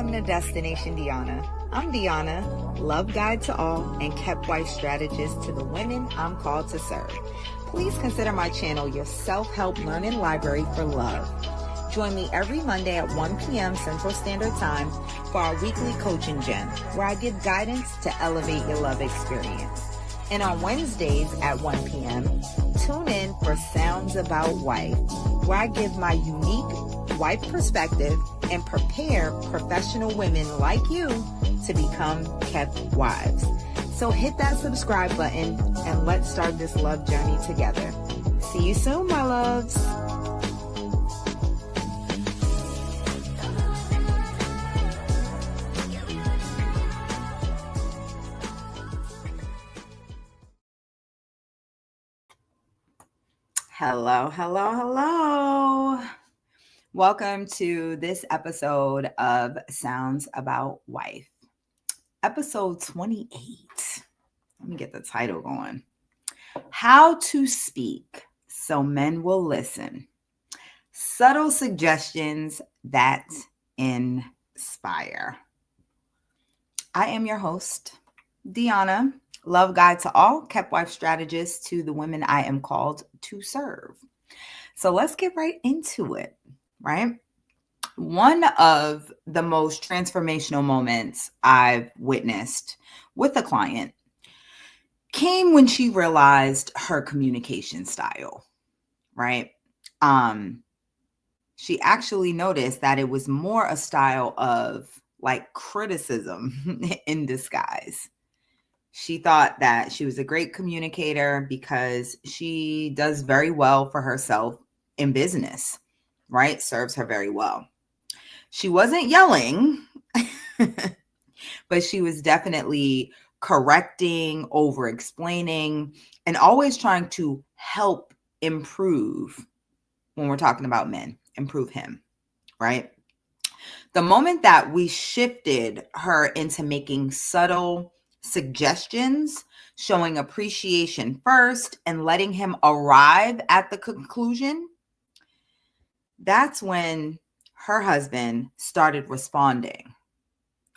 Welcome to Destination Deanna. I'm Deanna, love guide to all and kept wife strategist to the women I'm called to serve. Please consider my channel your self-help learning library for love. Join me every Monday at 1 p.m. Central Standard Time for our weekly coaching gem, where I give guidance to elevate your love experience. And on Wednesdays at 1 p.m., tune in for Sounds About Wife, where I give my unique wife perspective and prepare professional women like you to become kept wives. So hit that subscribe button and let's start this love journey together. See you soon, my loves. Hello. Welcome to this episode of Sounds About Wife. Episode 28. Let me get the title going. How to speak so men will listen. Subtle suggestions that inspire. I am your host, Deanna, love guide to all, kept wife strategist to the women I am called to serve. So let's get right into it, right? One of the most transformational moments I've witnessed with a client came when she realized her communication style, right? She actually noticed that it was more a style of like criticism in disguise. She thought that she was a great communicator because she does very well for herself in business, right? Serves her very well. She wasn't yelling, but she was definitely correcting, over-explaining, and always trying to help improve when we're talking about men, improve him, right? The moment that we shifted her into making subtle suggestions, showing appreciation first, and letting him arrive at the conclusion, that's when her husband started responding,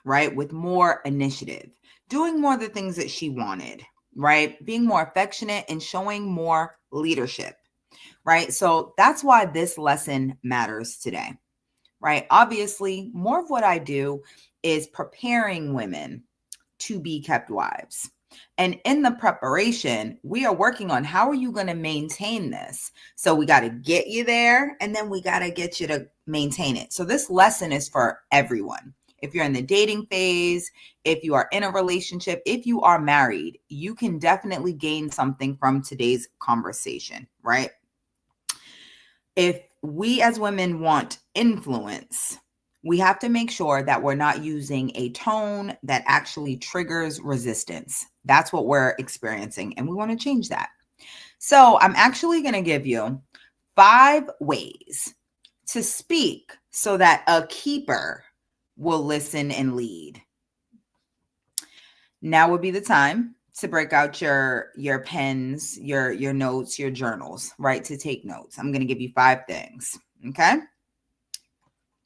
right? With more initiative, doing more of the things that she wanted, right? Being more affectionate and showing more leadership, right? So that's why this lesson matters today, right? Obviously, more of what I do is preparing women to be kept wives. And in the preparation, we are working on how are you going to maintain this? So we got to get you there, and then we got to get you to maintain it. So this lesson is for everyone. If you're in the dating phase, if you are in a relationship, if you are married, you can definitely gain something from today's conversation, right? If we as women want influence, we have to make sure that we're not using a tone that actually triggers resistance. That's what we're experiencing, and we want to change that. So I'm actually going to give you 5 ways to speak so that a keeper will listen and lead. Now would be the time to break out your pens, your notes, your journals, right? To take notes. I'm going to give you 5 things, okay?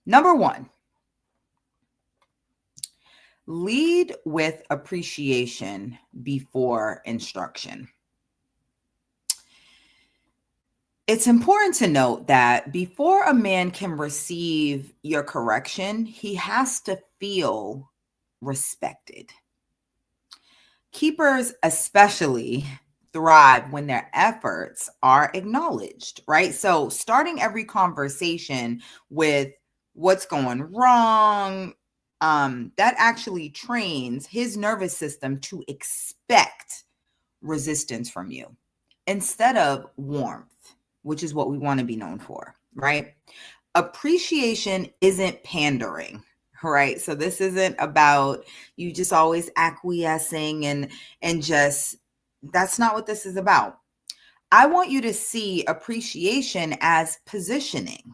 Number 1, lead with appreciation before instruction. It's important to note that before a man can receive your correction, he has to feel respected. Keepers especially thrive when their efforts are acknowledged, right? So starting every conversation with what's going wrong, that actually trains his nervous system to expect resistance from you instead of warmth, which is what we want to be known for, right? Appreciation isn't pandering, right? So this isn't about you just always acquiescing and just, that's not what this is about. I want you to see appreciation as positioning,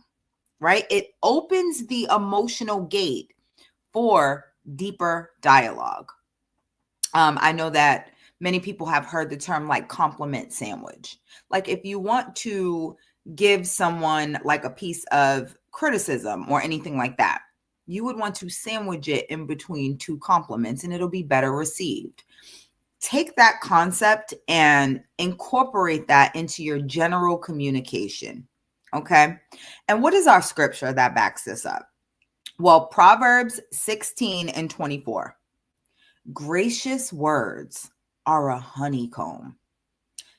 right? It opens the emotional gate for deeper dialogue. I know that many people have heard the term like compliment sandwich. Like if you want to give someone like a piece of criticism or anything like that, You would want to sandwich it in between two compliments and it'll be better received. Take that concept and incorporate that into your general communication. Okay. And what is our scripture that backs this up? Well, Proverbs 16:24. Gracious words are a honeycomb,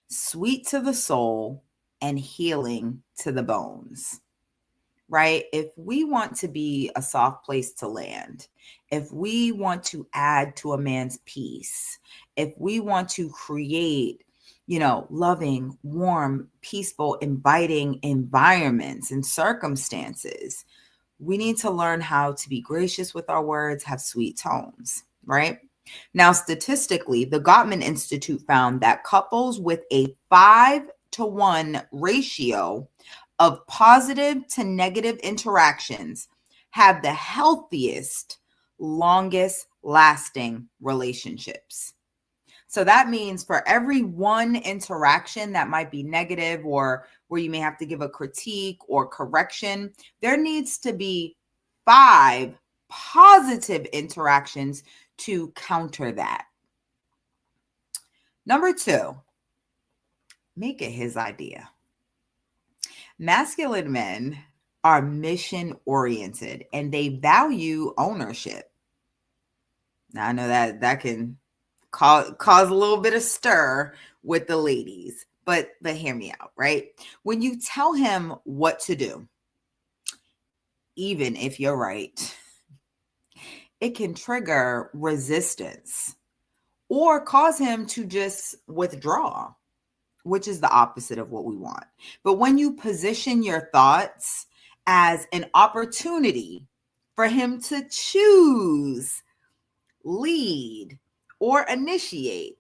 sweet to the soul and healing to the bones. Right? If we want to be a soft place to land, if we want to add to a man's peace, if we want to create, loving, warm, peaceful, inviting environments and circumstances, we need to learn how to be gracious with our words, have sweet tones, right? Now, statistically, the Gottman Institute found that couples with a 5-to-1 ratio of positive to negative interactions have the healthiest, longest lasting relationships. So that means for every one interaction that might be negative or where you may have to give a critique or correction, there needs to be 5 positive interactions to counter that. Number 2, make it his idea. Masculine men are mission oriented and they value ownership. Now I know that can cause a little bit of stir with the ladies, but hear me out, right? When you tell him what to do, even if you're right, it can trigger resistance or cause him to just withdraw, which is the opposite of what we want. But when you position your thoughts as an opportunity for him to choose, lead, or initiate,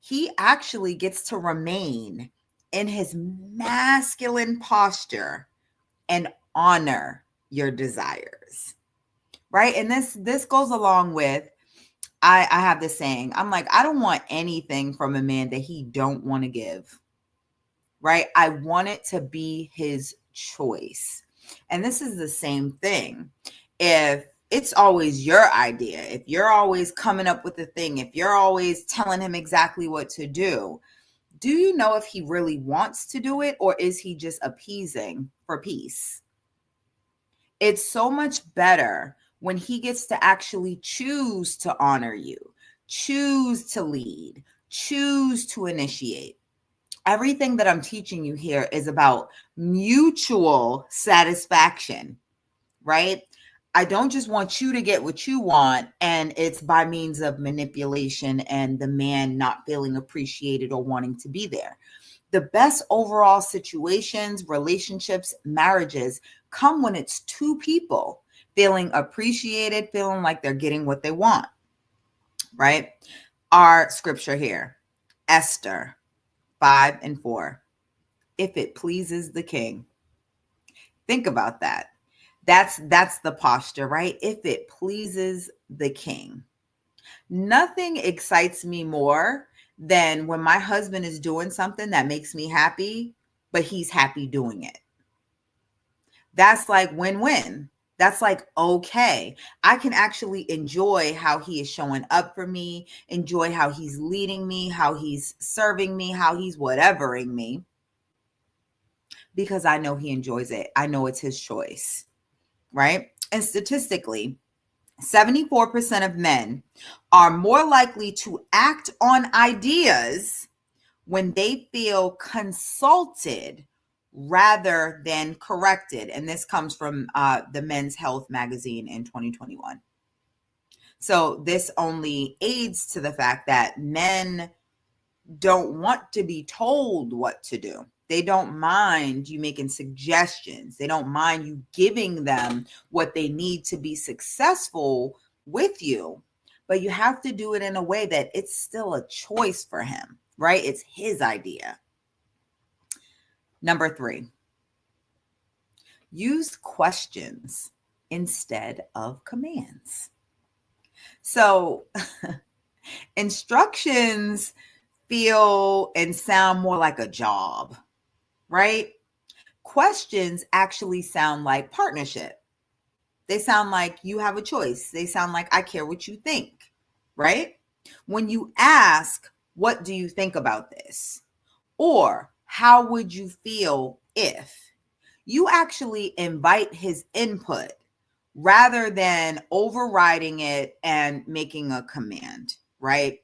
he actually gets to remain in his masculine posture and honor your desires, right? And this goes along with, I have this saying, I'm like, I don't want anything from a man that he don't want to give, right? I want it to be his choice. And this is the same thing. If it's always your idea, if you're always coming up with the thing, if you're always telling him exactly what to do you know if he really wants to do it or is he just appeasing for peace? It's so much better when he gets to actually choose to honor you, choose to lead, choose to initiate. Everything that I'm teaching you here is about mutual satisfaction, right? I don't just want you to get what you want and it's by means of manipulation and the man not feeling appreciated or wanting to be there. The best overall situations, relationships, marriages come when it's two people feeling appreciated, feeling like they're getting what they want, right? Our scripture here, Esther 5:4. If it pleases the king. Think about that. That's the posture, right? If it pleases the king. Nothing excites me more than when my husband is doing something that makes me happy, but he's happy doing it. That's like win-win. That's like, okay, I can actually enjoy how he is showing up for me, enjoy how he's leading me, how he's serving me, how he's whatevering me, because I know he enjoys it. I know it's his choice, right? And statistically, 74% of men are more likely to act on ideas when they feel consulted rather than corrected. And this comes from the Men's Health magazine in 2021. So this only aids to the fact that men don't want to be told what to do. They don't mind you making suggestions. They don't mind you giving them what they need to be successful with you. But you have to do it in a way that it's still a choice for him, right? It's his idea. Number 3, use questions instead of commands. So instructions feel and sound more like a job, right? Questions actually sound like partnership. They sound like you have a choice. They sound like I care what you think, right? When you ask, what do you think about this? Or how would you feel if? You actually invite his input rather than overriding it and making a command, right?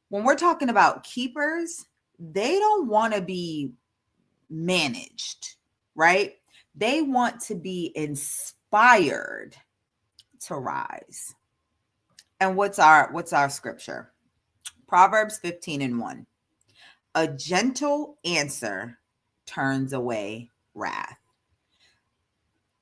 When we're talking about keepers, they don't want to be managed, right? They want to be inspired to rise. And what's our scripture? Proverbs 15:1. A gentle answer turns away wrath.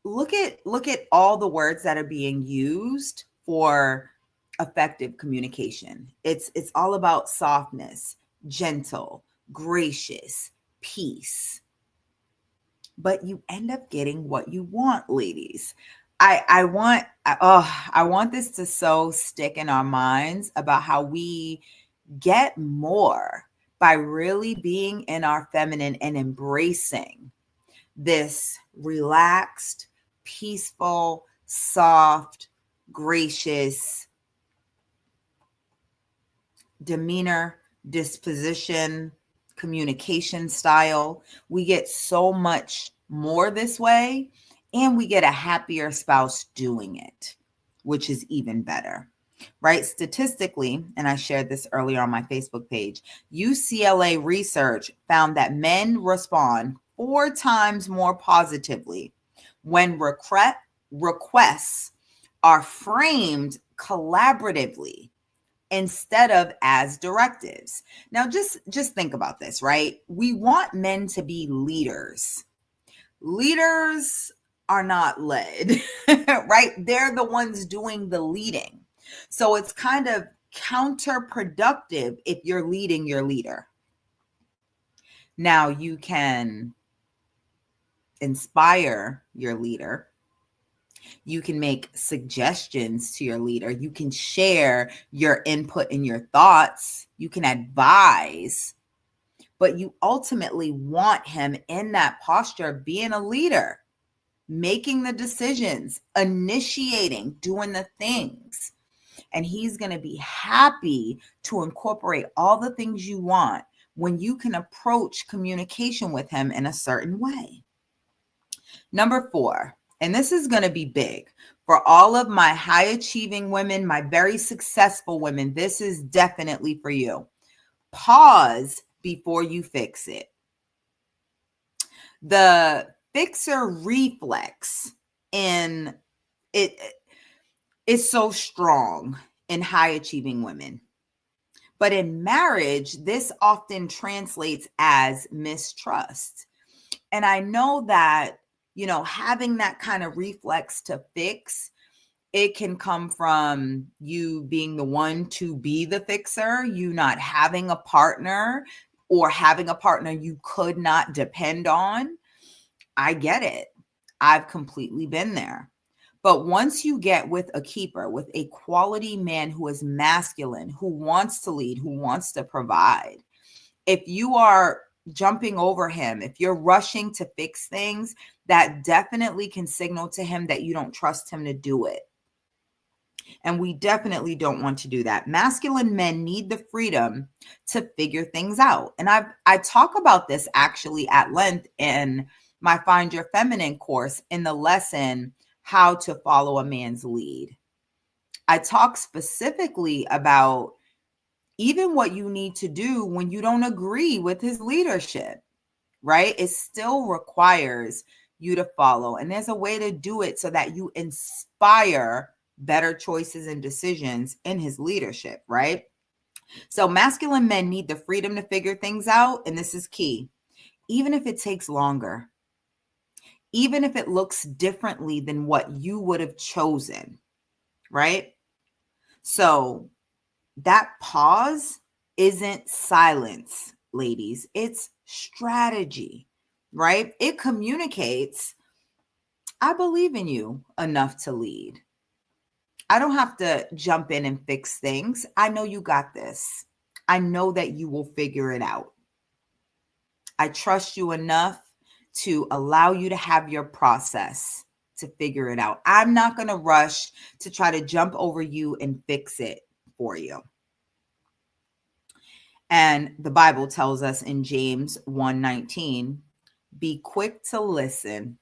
Look at all the words that are being used for effective communication. It's all about softness, gentle, gracious, peace. But you end up getting what you want, ladies. I want this to so stick in our minds about how we get more by really being in our feminine and embracing this relaxed, peaceful, soft, gracious demeanor, disposition, communication style. We get so much more this way, and we get a happier spouse doing it, which is even better, right? Statistically, and I shared this earlier on my Facebook page, UCLA research found that men respond 4 times more positively when requests are framed collaboratively instead of as directives. Now, just think about this, right? We want men to be leaders. Leaders are not led, right? They're the ones doing the leading. So it's kind of counterproductive if you're leading your leader. Now, you can inspire your leader. You can make suggestions to your leader. You can share your input and your thoughts. You can advise, but you ultimately want him in that posture of being a leader, making the decisions, initiating, doing the things. And he's going to be happy to incorporate all the things you want when you can approach communication with him in a certain way. Number 4, and this is going to be big for all of my high achieving women, my very successful women. This is definitely for you. Pause before you fix it. The fixer reflex in it is so strong in high achieving women. But in marriage, this often translates as mistrust. And I know that, having that kind of reflex to fix, it can come from you being the one to be the fixer, you not having a partner, or having a partner you could not depend on. I get it. I've completely been there. But once you get with a keeper, with a quality man who is masculine, who wants to lead, who wants to provide, if you are jumping over him, if you're rushing to fix things, that definitely can signal to him that you don't trust him to do it. And we definitely don't want to do that. Masculine men need the freedom to figure things out. And I talk about this actually at length in my Find Your Feminine course in the lesson, How to Follow a Man's Lead. I talk specifically about even what you need to do when you don't agree with his leadership, right? It still requires you to follow. And there's a way to do it so that you inspire better choices and decisions in his leadership, right? So masculine men need the freedom to figure things out. And this is key. Even if it takes longer, even if it looks differently than what you would have chosen, right? So that pause isn't silence, ladies. It's strategy, right? It communicates, I believe in you enough to lead. I don't have to jump in and fix things. I know you got this. I know that you will figure it out. I trust you enough to allow you to have your process to figure it out. I'm not going to rush to try to jump over you and fix it for you. And the Bible tells us in James 1:19, be quick to listen,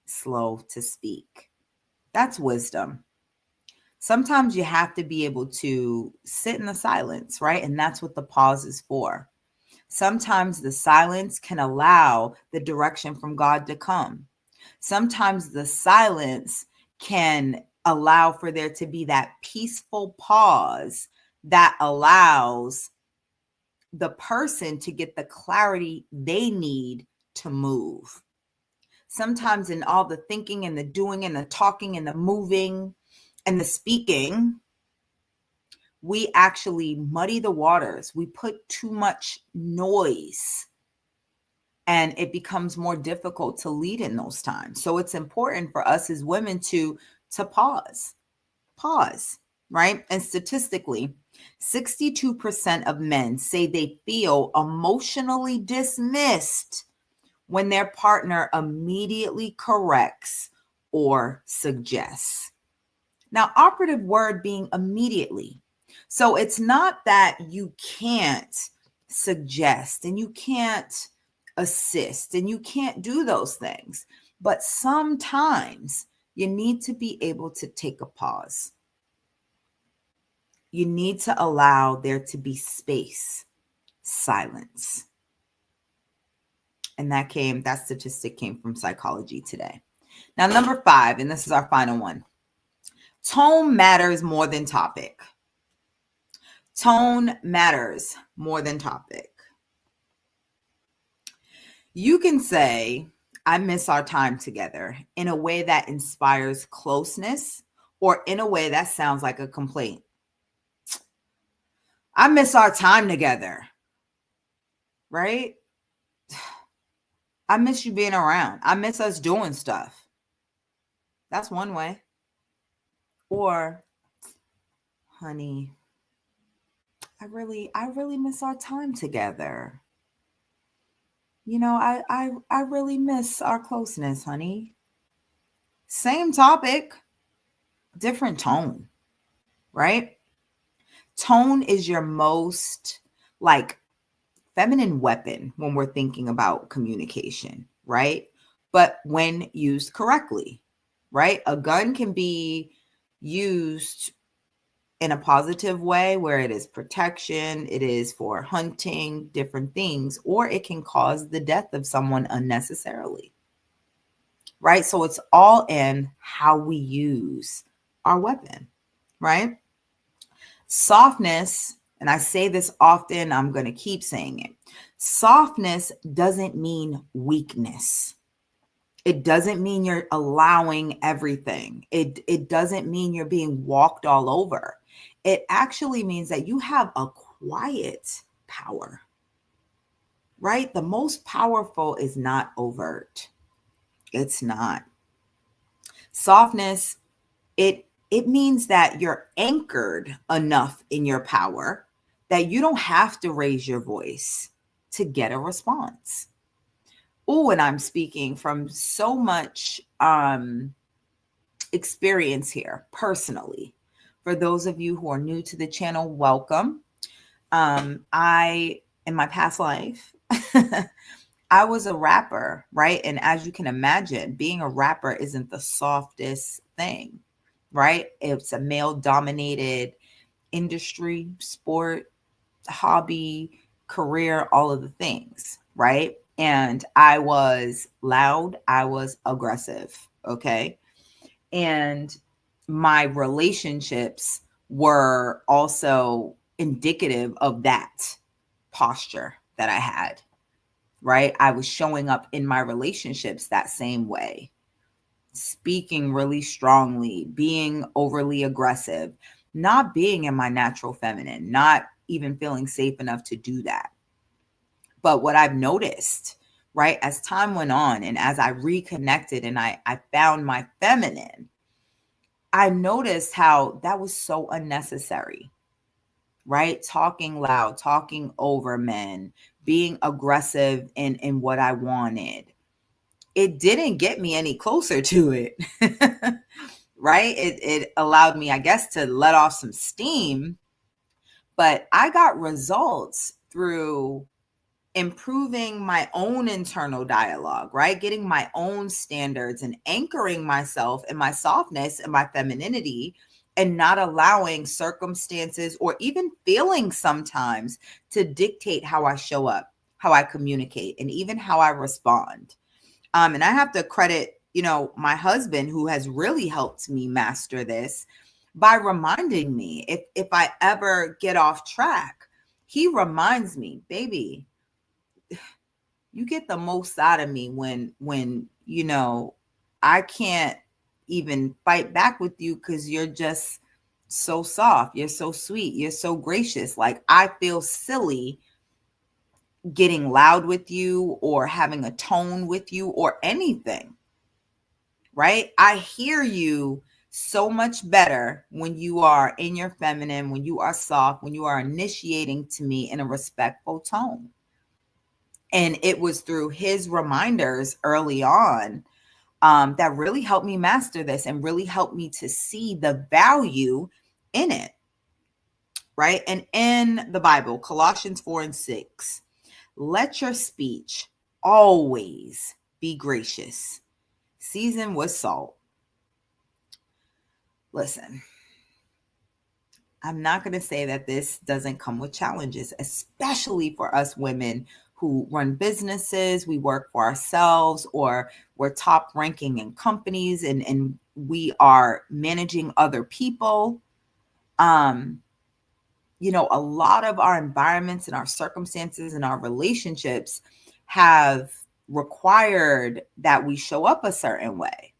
slow to speak. That's wisdom. Sometimes you have to be able to sit in the silence, right? And that's what the pause is for. Sometimes the silence can allow the direction from God to come. Sometimes the silence can allow for there to be that peaceful pause that allows the person to get the clarity they need to move. Sometimes in all the thinking and the doing and the talking and the moving and the speaking, we actually muddy the waters. We put too much noise and it becomes more difficult to lead in those times. So it's important for us as women to pause, right? And statistically, 62% of men say they feel emotionally dismissed when their partner immediately corrects or suggests. Now, operative word being immediately. So it's not that you can't suggest and you can't assist and you can't do those things, but sometimes you need to be able to take a pause. You need to allow there to be space, silence. And that statistic came from Psychology Today. Now, number 5, and this is our final one. Tone matters more than topic. Tone matters more than topic. You can say, I miss our time together in a way that inspires closeness or in a way that sounds like a complaint. I miss our time together, right? I miss you being around. I miss us doing stuff. That's one way. Or, honey, I really miss our time together. You know, I really miss our closeness, honey. Same topic, different tone, right? Tone is your most feminine weapon when we're thinking about communication, right? But when used correctly, right? A gun can be used in a positive way where it is protection, it is for hunting, different things, or it can cause the death of someone unnecessarily, right? So it's all in how we use our weapon, right? Softness, and I say this often, I'm going to keep saying it. Softness doesn't mean weakness. It doesn't mean you're allowing everything. It doesn't mean you're being walked all over. It actually means that you have a quiet power, right? The most powerful is not overt. It's not. Softness, it means that you're anchored enough in your power that you don't have to raise your voice to get a response. Oh, and I'm speaking from so much experience here personally. For those of you who are new to the channel, welcome. I, in my past life, I was a rapper, right? And as you can imagine, being a rapper isn't the softest thing, right? It's a male-dominated industry, sport, hobby, career, all of the things, right? And I was loud, I was aggressive, okay? And my relationships were also indicative of that posture that I had, right? I was showing up in my relationships that same way, speaking really strongly, being overly aggressive, not being in my natural feminine, not even feeling safe enough to do that. But what I've noticed, right, as time went on and as I reconnected and I found my feminine, I noticed how that was so unnecessary, right? Talking loud, talking over men, being aggressive in what I wanted. it didn't get me any closer to it. Right? It allowed me, I guess, to let off some steam, but I got results through improving my own internal dialogue, right? Getting my own standards and anchoring myself in my softness and my femininity, and not allowing circumstances or even feelings sometimes to dictate how I show up, how I communicate, and even how I respond. And I have to credit, my husband, who has really helped me master this by reminding me if I ever get off track. He reminds me, baby, you get the most out of me when I can't even fight back with you because you're just so soft, you're so sweet, you're so gracious. Like, I feel silly getting loud with you or having a tone with you or anything, right? I hear you so much better when you are in your feminine, when you are soft, when you are initiating to me in a respectful tone. And it was through his reminders early on that really helped me master this and really helped me to see the value in it, right? And in the Bible, Colossians 4:6, let your speech always be gracious, seasoned with salt. Listen, I'm not going to say that this doesn't come with challenges, especially for us women who run businesses, we work for ourselves, or we're top ranking in companies, and we are managing other people. A lot of our environments and our circumstances and our relationships have required that we show up a certain way.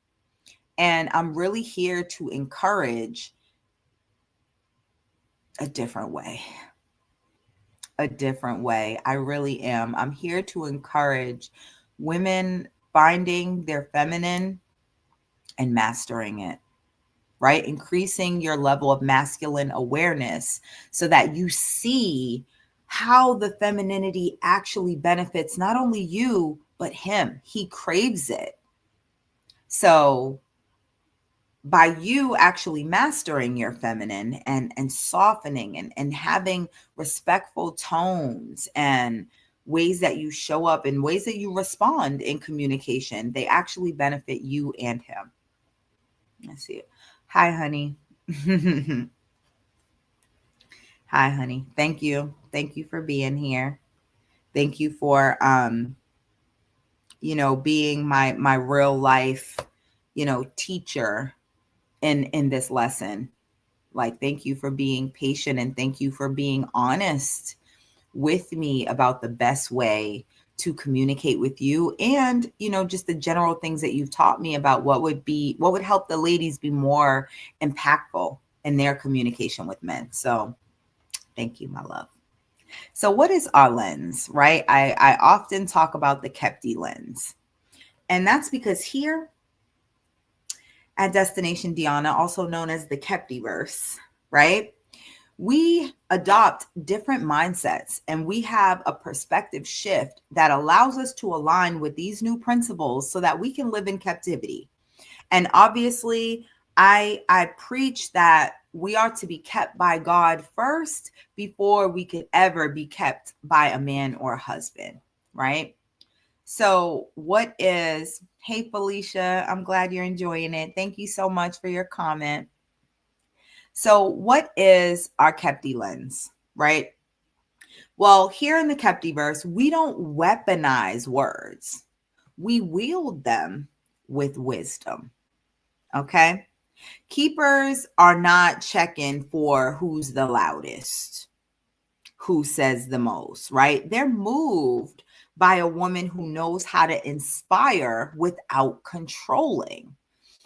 And I'm really here to encourage a different way. A different way. I really am. I'm here to encourage women finding their feminine and mastering it, right? Increasing your level of masculine awareness so that you see how the femininity actually benefits not only you, but him. He craves it. So by you actually mastering your feminine and softening and having respectful tones and ways that you show up and ways that you respond in communication, they actually benefit you and him. Let's see it. Hi, honey. Hi, honey. Thank you. Thank you for being here. Thank you for being my real life, teacher in this lesson. Like, thank you for being patient, and thank you for being honest with me about the best way to communicate with you, and just the general things that you've taught me about what would help the ladies be more impactful in their communication with men. So thank you, my love. So what is our lens, right? I often talk about the KeepHer lens, and that's because here at Destination Deanna, also known as the KeepHerverse, right? We adopt different mindsets, and we have a perspective shift that allows us to align with these new principles so that we can live in captivity. And obviously, I preach that we are to be kept by God first before we could ever be kept by a man or a husband, right? So hey, Felicia, I'm glad you're enjoying it. Thank you so much for your comment. So what is our KeepHer lens, right? Well, here in the KeepHerverse, we don't weaponize words. We wield them with wisdom, okay? Keepers are not checking for who's the loudest, who says the most, right? They're moved by a woman who knows how to inspire without controlling.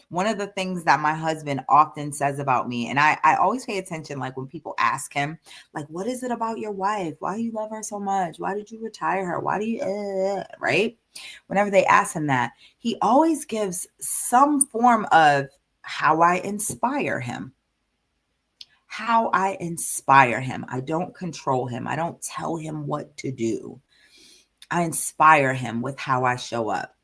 One of the things that my husband often says about me, and I always pay attention, like when people ask him, like, what is it about your wife? Why do you love her so much? Why did you retire her? Why do you, right? Whenever they ask him that, he always gives some form of how I inspire him. How I inspire him. I don't control him. I don't tell him what to do. I inspire him with how I show up.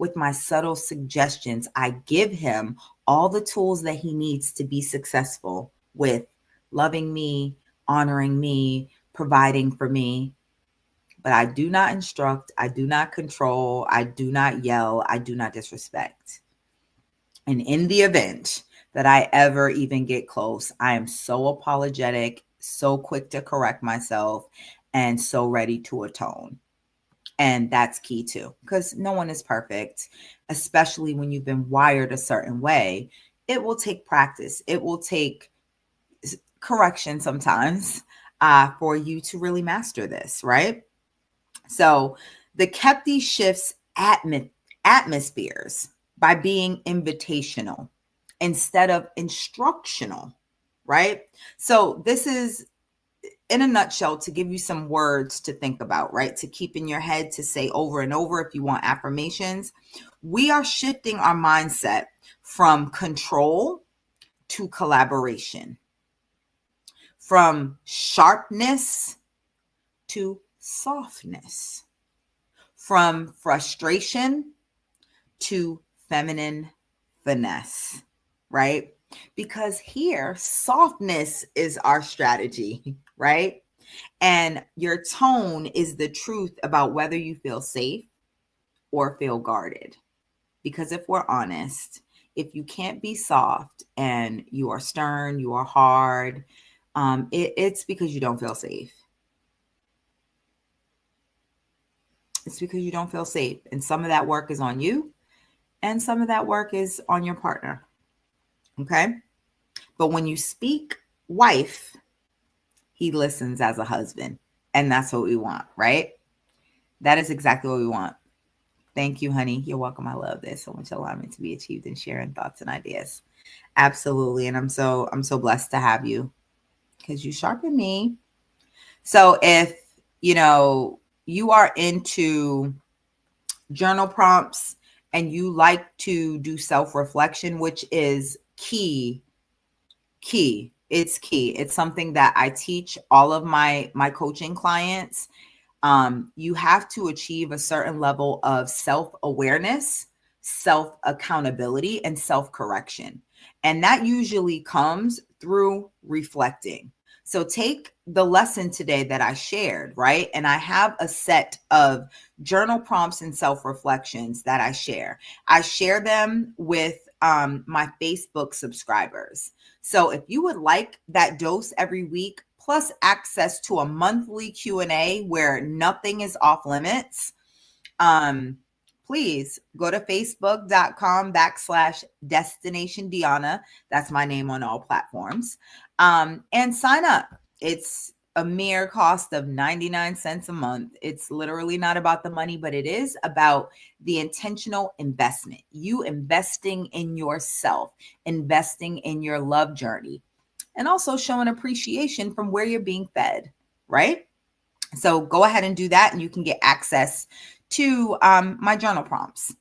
with my subtle suggestions, I give him all the tools that he needs to be successful with loving me, honoring me, providing for me. But I do not instruct, I do not control, I do not yell, I do not disrespect. And in the event that I ever even get close, I am so apologetic, so quick to correct myself, and so ready to atone. And that's key too, because no one is perfect, especially when you've been wired a certain way. It will take practice. It will take correction sometimes for you to really master this, right? So the Kepti shifts atmospheres by being invitational instead of instructional, right? So this is, in a nutshell, to give you some words to think about, right? To keep in your head, to say over and over if you want affirmations. We are shifting our mindset from control to collaboration, from sharpness to softness, from frustration to feminine finesse, right? Because here, softness is our strategy, right? And your tone is the truth about whether you feel safe or feel guarded. Because if we're honest, if you can't be soft and you are stern, you are hard, it's because you don't feel safe. It's because you don't feel safe. And some of that work is on you, and some of that work is on your partner. Okay? But when you speak wife, he listens as a husband. And that's what we want, right? That is exactly what we want. Thank you, honey. You're welcome. I love this. So much alignment to be achieved in sharing thoughts and ideas. Absolutely. And I'm so blessed to have you, because you sharpen me. So if you are into journal prompts and you like to do self-reflection, which is key. It's key. It's something that I teach all of my coaching clients. You have to achieve a certain level of self-awareness, self-accountability, and self-correction. And that usually comes through reflecting. So take the lesson today that I shared, right? And I have a set of journal prompts and self-reflections that I share. I share them with my Facebook subscribers. So if you would like that dose every week, plus access to a monthly Q&A where nothing is off limits, please go to facebook.com/Destination Deanna. That's my name on all platforms. And sign up. It's a mere cost of 99 cents a month. It's literally not about the money, but it is about the intentional investment. You investing in yourself, investing in your love journey, and also showing appreciation from where you're being fed, right? So go ahead and do that, and you can get access to my journal prompts.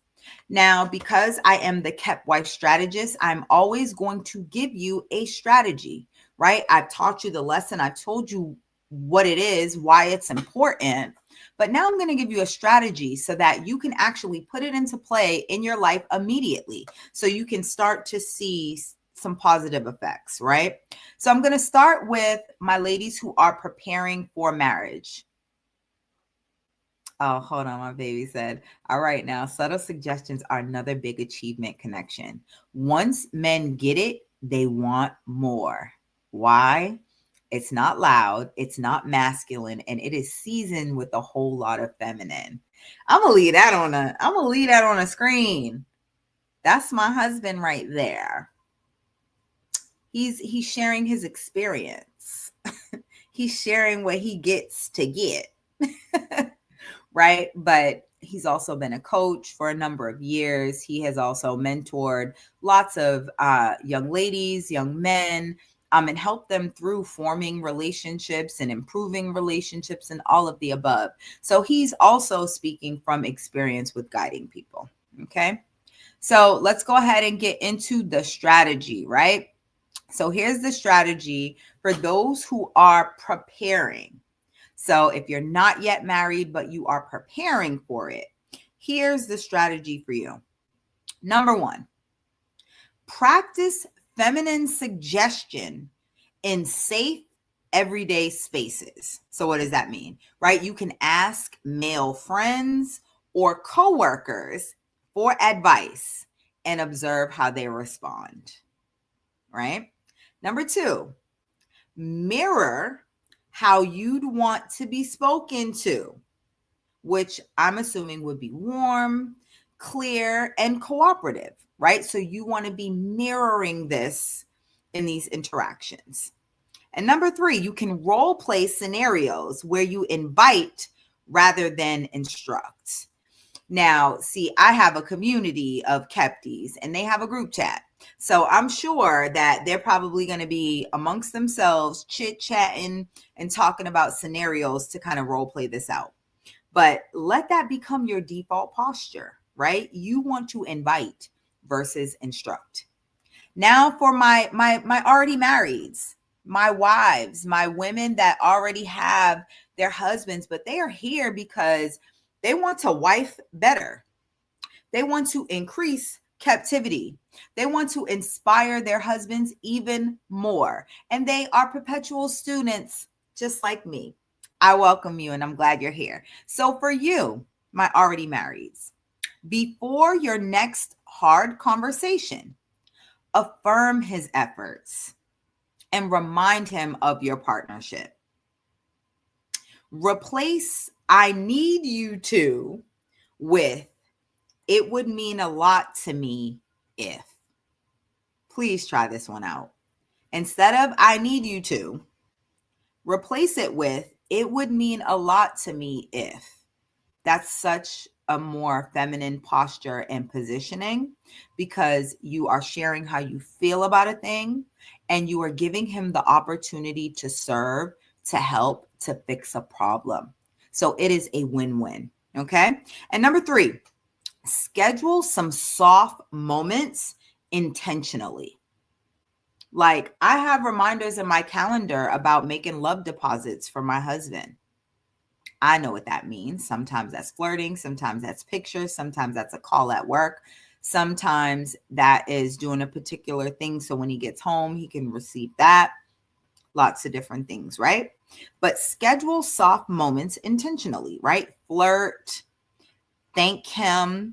Now, because I am the Kept Wife strategist, I'm always going to give you a strategy, right? I've taught you the lesson. I've told you what it is, why it's important. But now I'm going to give you a strategy so that you can actually put it into play in your life immediately, so you can start to see some positive effects, right? So I'm going to start with my ladies who are preparing for marriage. Oh, hold on. My baby said, all right, now subtle suggestions are another big achievement connection. Once men get it, they want more. Why? It's not loud, it's not masculine, and it is seasoned with a whole lot of feminine. I'm gonna leave that on a screen. That's my husband right there. He's sharing his experience. He's sharing what he gets to get. Right? But he's also been a coach for a number of years. He has also mentored lots of young ladies, young men, and helped them through forming relationships and improving relationships and all of the above. So he's also speaking from experience with guiding people. Okay. So let's go ahead and get into the strategy, right? So here's the strategy for those who are preparing. So if you're not yet married, but you are preparing for it, Here's the strategy for you. Number one, practice feminine suggestion in safe, everyday spaces. So what does that mean, right? You can ask male friends or coworkers for advice and observe how they respond, right? Number two, mirror how you'd want to be spoken to, which I'm assuming would be warm, clear, and cooperative, right? So you want to be mirroring this in these interactions. And number three, you can role play scenarios where you invite rather than instruct. Now, see, I have a community of Kepties and they have a group chat. So I'm sure that they're probably going to be amongst themselves chit-chatting and talking about scenarios to kind of role play this out. But let that become your default posture, right? You want to invite versus instruct. Now for my already marrieds, my wives, my women that already have their husbands, but they are here because they want to wife better. They want to increase captivity. They want to inspire their husbands even more. And they are perpetual students just like me. I welcome you and I'm glad you're here. So for you, my already marrieds, before your next hard conversation, affirm his efforts and remind him of your partnership. Replace "I need you to" with "it would mean a lot to me if." Please try this one out. Instead of "I need you to," replace it with "it would mean a lot to me if." That's such a more feminine posture and positioning because you are sharing how you feel about a thing and you are giving him the opportunity to serve, to help, to fix a problem. So it is a win-win. Okay. And number three, schedule some soft moments intentionally. Like I have reminders in my calendar about making love deposits for my husband. I know what that means. Sometimes that's flirting. Sometimes that's pictures. Sometimes that's a call at work. Sometimes that is doing a particular thing. So when he gets home, he can receive that. Lots of different things, right? But schedule soft moments intentionally, right? Flirt, thank him,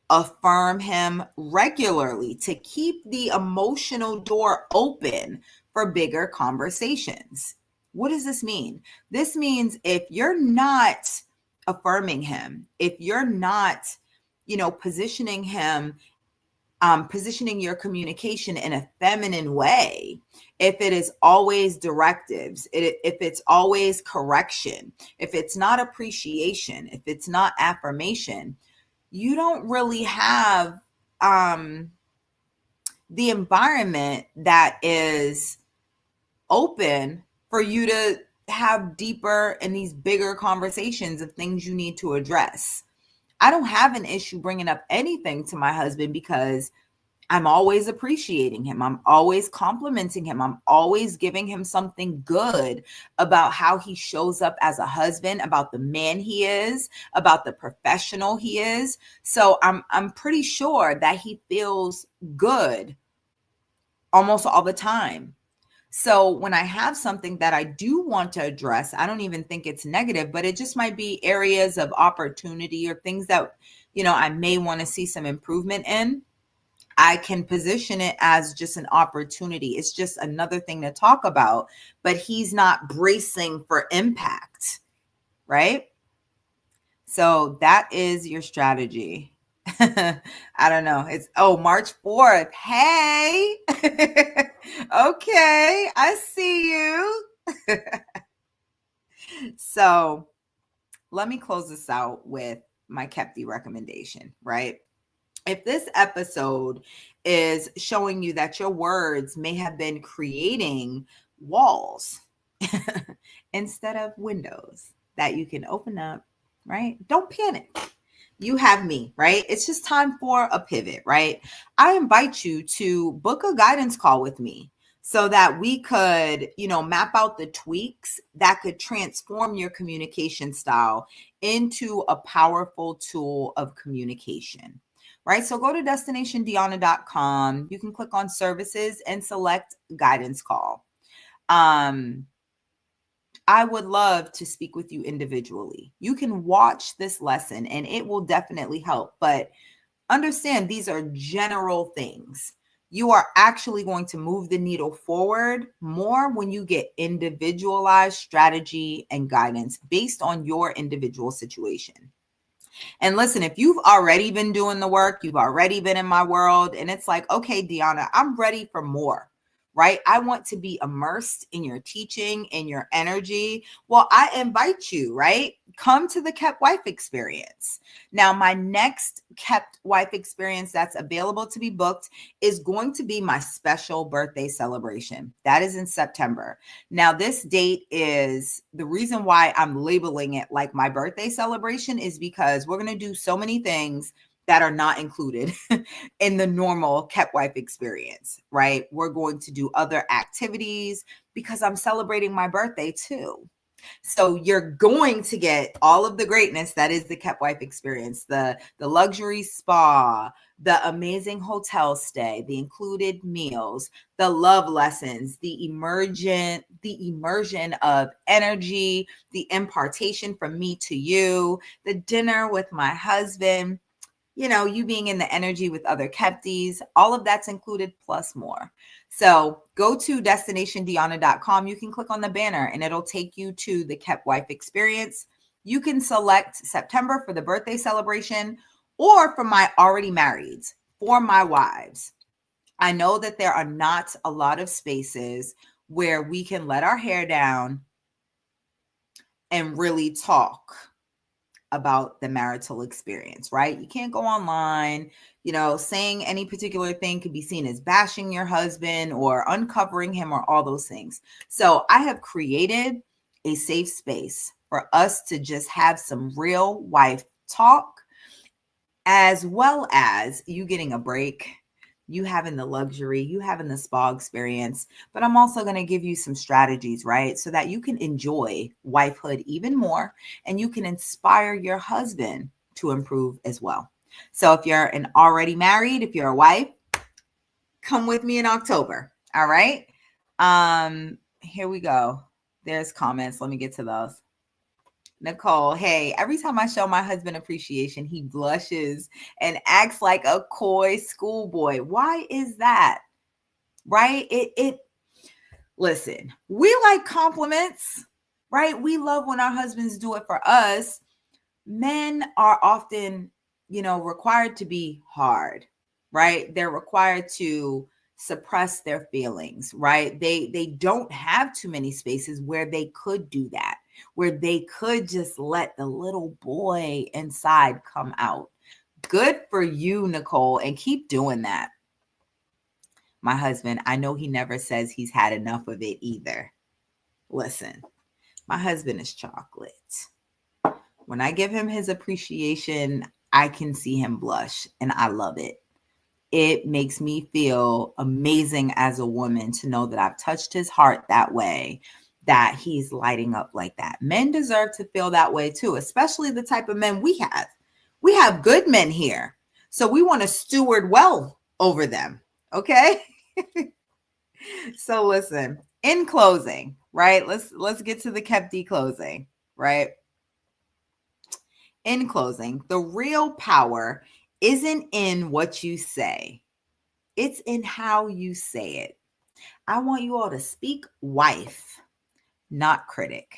affirm him regularly to keep the emotional door open for bigger conversations. What does this mean? This means if you're not affirming him, if you're not, positioning him, positioning your communication in a feminine way, if it is always directives, if it's always correction, if it's not appreciation, if it's not affirmation, you don't really have the environment that is open for you to have deeper and these bigger conversations of things you need to address. I don't have an issue bringing up anything to my husband because I'm always appreciating him. I'm always complimenting him. I'm always giving him something good about how he shows up as a husband, about the man he is, about the professional he is. So I'm pretty sure that he feels good almost all the time. So when I have something that I do want to address, I don't even think it's negative, but it just might be areas of opportunity or things that, I may want to see some improvement in. I can position it as just an opportunity. It's just another thing to talk about, but he's not bracing for impact, right? So that is your strategy. I don't know. It's March 4th. Hey. Okay, I see you. So let me close this out with my Kepti recommendation, right? If this episode is showing you that your words may have been creating walls instead of windows that you can open up, right? Don't panic. You have me, right? It's just time for a pivot, right? I invite you to book a guidance call with me so that we could, map out the tweaks that could transform your communication style into a powerful tool of communication. Right? So go to destinationdeanna.com. You can click on services and select guidance call. I would love to speak with you individually. You can watch this lesson and it will definitely help, but understand these are general things. You are actually going to move the needle forward more when you get individualized strategy and guidance based on your individual situation. And listen, if you've already been doing the work, you've already been in my world, and it's like, okay, Deanna, I'm ready for more, right? I want to be immersed in your teaching, in your energy. Well, I invite you, right? Come to the Kept Wife experience. Now, my next Kept Wife experience that's available to be booked is going to be my special birthday celebration. That is in September. Now, this date is the reason why I'm labeling it like my birthday celebration is because we're going to do so many things that are not included in the normal Kept Wife experience, right? We're going to do other activities because I'm celebrating my birthday too. So you're going to get all of the greatness that is the Kept Wife experience, the luxury spa, the amazing hotel stay, the included meals, the love lessons, the immersion of energy, the impartation from me to you, the dinner with my husband, you being in the energy with other Kepties, all of that's included plus more. So go to destinationdeanna.com. You can click on the banner and it'll take you to the Kept Wife experience. You can select September for the birthday celebration or for my already marrieds, for my wives. I know that there are not a lot of spaces where we can let our hair down and really talk about the marital experience, right? You can't go online, saying any particular thing could be seen as bashing your husband or uncovering him or all those things. So I have created a safe space for us to just have some real wife talk, as well as you getting a break, you having the luxury, you having the spa experience. But I'm also going to give you some strategies, right? So that you can enjoy wifehood even more and you can inspire your husband to improve as well. So if you're already married, if you're a wife, come with me in October. All right. Here we go. There's comments. Let me get to those. Nicole, hey, every time I show my husband appreciation, he blushes and acts like a coy schoolboy. Why is that? Right? Listen, we like compliments, right? We love when our husbands do it for us. Men are often, required to be hard, right? They're required to suppress their feelings, right? They don't have too many spaces where they could do that, where they could just let the little boy inside come out. Good for you, Nicole, and keep doing that. My husband, I know he never says he's had enough of it either. Listen, my husband is chocolate. When I give him his appreciation, I can see him blush, and I love it. It makes me feel amazing as a woman to know that I've touched his heart that way, that he's lighting up like that. Men deserve to feel that way too, especially the type of men we have. We have good men here, so we want to steward well over them, okay? So listen, in closing, right? Let's get to the Kepti closing, right? In closing, the real power isn't in what you say. It's in how you say it. I want you all to speak wife, not critic,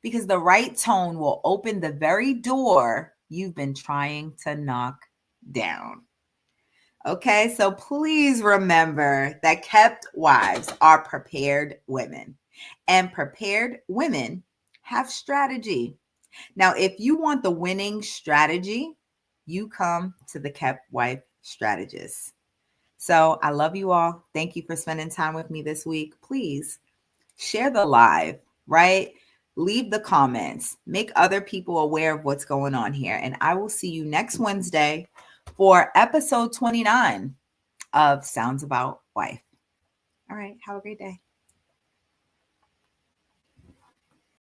because the right tone will open the very door you've been trying to knock down. Okay, so please remember that kept wives are prepared women, and prepared women have strategy. Now, if you want the winning strategy, you come to the Kept Wife Strategist. So I love you all. Thank you for spending time with me this week. Please share the live, right? Leave the comments. Make other people aware of what's going on here. And I will see you next Wednesday for episode 29 of Sounds About Wife. All right. Have a great day.